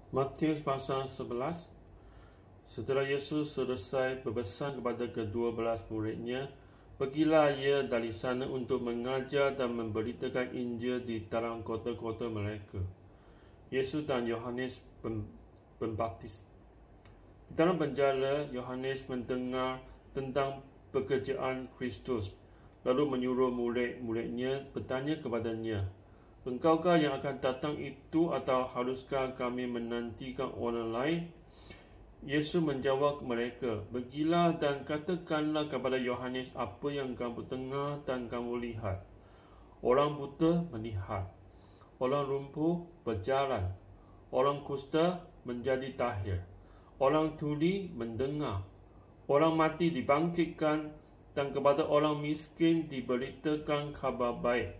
Matius pasal 11. Setelah Yesus selesai berpesan kepada ke-12 muridnya, pergilah ia dari sana untuk mengajar dan memberitakan Injil di dalam kota-kota mereka. Yesus dan Yohanes Pembaptis. Di dalam penjara, Yohanes mendengar tentang pekerjaan Kristus, lalu menyuruh murid-muridnya bertanya kepadanya, "Engkaukah yang akan datang itu, atau haruskah kami menantikan orang lain?" Yesus menjawab mereka, "Pergilah dan katakanlah kepada Yohanes apa yang kamu dengar dan kamu lihat. Orang buta melihat, orang lumpuh berjalan, orang kusta menjadi tahir, orang tuli mendengar, orang mati dibangkitkan, dan kepada orang miskin diberitakan kabar baik.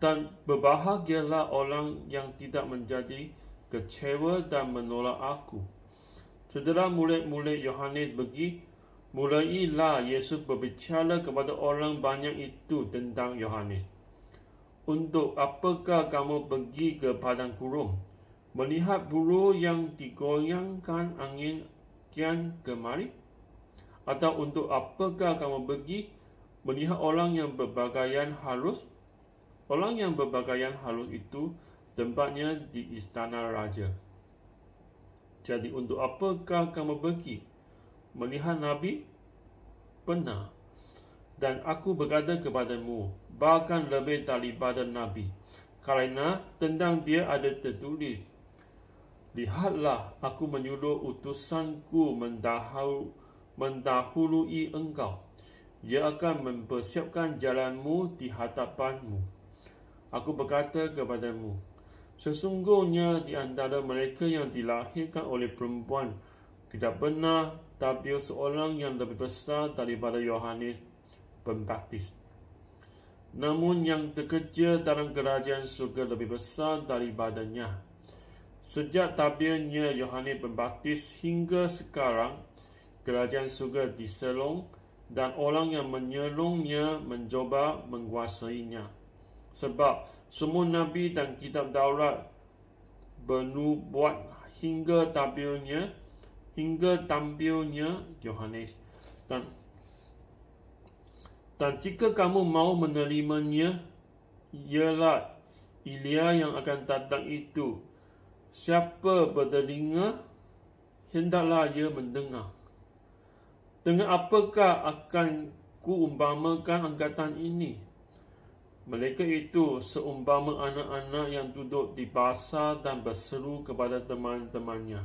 Dan berbahagialah orang yang tidak menjadi kecewa dan menolak aku." Setelah murid-murid Yohanes pergi, mulailah Yesus berbicara kepada orang banyak itu tentang Yohanes. "Untuk apakah kamu pergi ke padang gurun, melihat burung yang digoyangkan angin kian kemari? Atau untuk apakah kamu pergi melihat orang yang berpakaian halus? Orang yang berpakaian halus itu tempatnya di istana raja. Jadi untuk apakah kamu pergi melihat Nabi? Benar. Dan aku berkata kepadamu, bahkan lebih daripada Nabi, kerana tentang dia ada tertulis, 'Lihatlah, aku menyuruh utusanku mendahului engkau. Ia akan mempersiapkan jalanmu di hadapanmu.' Aku berkata kepadamu, sesungguhnya di antara mereka yang dilahirkan oleh perempuan tidak pernah tampil seorang yang lebih besar daripada Yohanes Pembaptis. Namun yang terkecil dalam kerajaan surga lebih besar daripadanya. Sejak tampilnya Yohanes Pembaptis hingga sekarang, kerajaan surga diselong dan orang yang menyelongnya mencoba menguasainya. Sebab semua Nabi dan kitab Taurat bernubuat hingga tampilnya Yohanes. Dan jika kamu mau menerimanya, ialah Elia yang akan datang itu. Siapa bertelinga, hendaklah ia mendengar. Dengan apakah akan kuumpamakan angkatan ini? Mereka itu seumpama anak-anak yang duduk di pasar dan berseru kepada teman-temannya,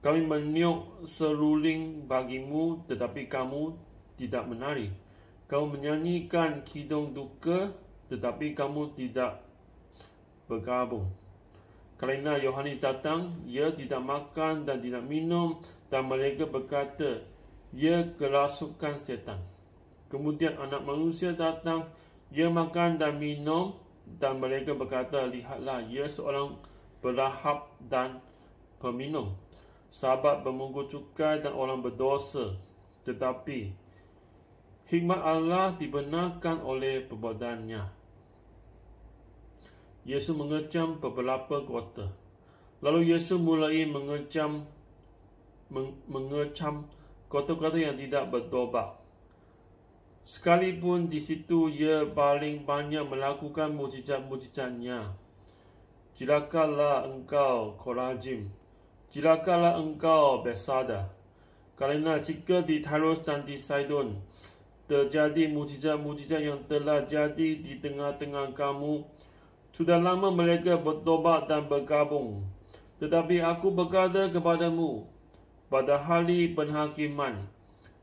'Kami meniup seruling bagimu, tetapi kamu tidak menari. Kamu menyanyikan kidung duka, tetapi kamu tidak bergabung.' Kerana Yohanes datang, ia tidak makan dan tidak minum, dan mereka berkata, 'Ia kerasukan setan.' Kemudian Anak Manusia datang, ia makan dan minum, dan mereka berkata, 'Lihatlah, ia seorang pelahap dan peminum, sahabat pemungut cukai dan orang berdosa.' Tetapi hikmat Allah dibenarkan oleh perbuatannya." Yesus mengecam beberapa kota. Lalu Yesus mulai mengecam kota-kota yang tidak bertobat. Sekalipun di situ ia paling banyak melakukan mujizat-mujizatnya. "Celakalah engkau, Korazim! Celakalah engkau, Bethsaida! Kerana jika di Tyrus dan di Sidon terjadi mujizat-mujizat yang telah jadi di tengah-tengah kamu, sudah lama mereka bertobat dan bergabung. Tetapi aku berkata kepadamu, pada hari penghakiman,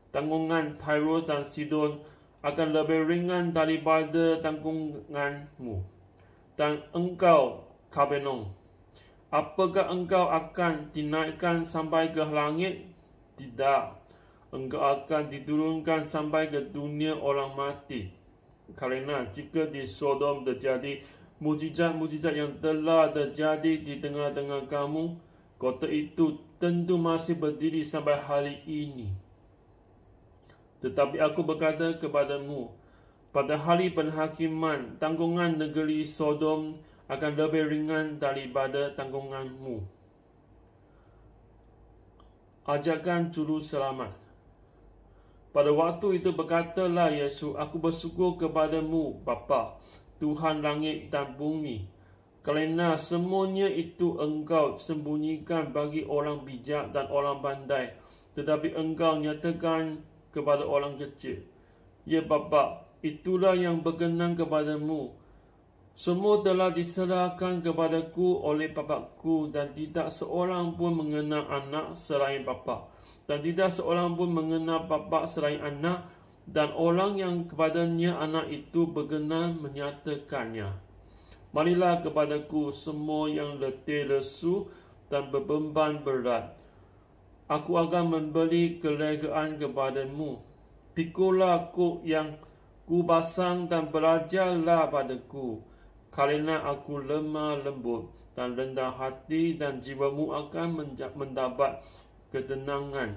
tanggungan Tyrus dan Sidon akan lebih ringan daripada tanggunganmu. Dan engkau, Kapernaum, apakah engkau akan dinaikkan sampai ke langit? Tidak, engkau akan diturunkan sampai ke dunia orang mati. Kerana jika di Sodom terjadi mujizat-mujizat yang telah terjadi di tengah-tengah kamu, kota itu tentu masih berdiri sampai hari ini. Tetapi aku berkata kepadamu, pada hari penghakiman, tanggungan negeri Sodom akan lebih ringan daripada tanggunganmu. Ajakan Juru Selamat. Pada waktu itu berkatalah Yesus, "Aku bersyukur kepadamu, Bapa, Tuhan langit dan bumi, kerana semuanya itu Engkau sembunyikan bagi orang bijak dan orang pandai, tetapi Engkau nyatakan kepada orang kecil. Ya Bapa, itulah yang berkenan kepadamu. Semua telah diserahkan kepadaku oleh Bapa-Ku, dan tidak seorang pun mengenal anak selain Bapa, dan tidak seorang pun mengenal Bapa selain anak, dan orang yang kepadanya anak itu berkenan menyatakannya. Marilah kepadaku semua yang letih lesu dan berbeban berat. Aku akan memberi kelegaan kepadamu. Pikulah kuk yang ku pasang dan belajarlah padaku, kerana aku lemah lembut dan rendah hati, dan jiwamu akan mendapat ketenangan.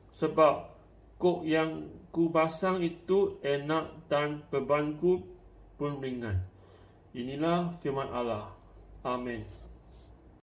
Sebab kuk yang ku pasang itu enak dan bebanku pun ringan." Inilah firman Allah. Amin.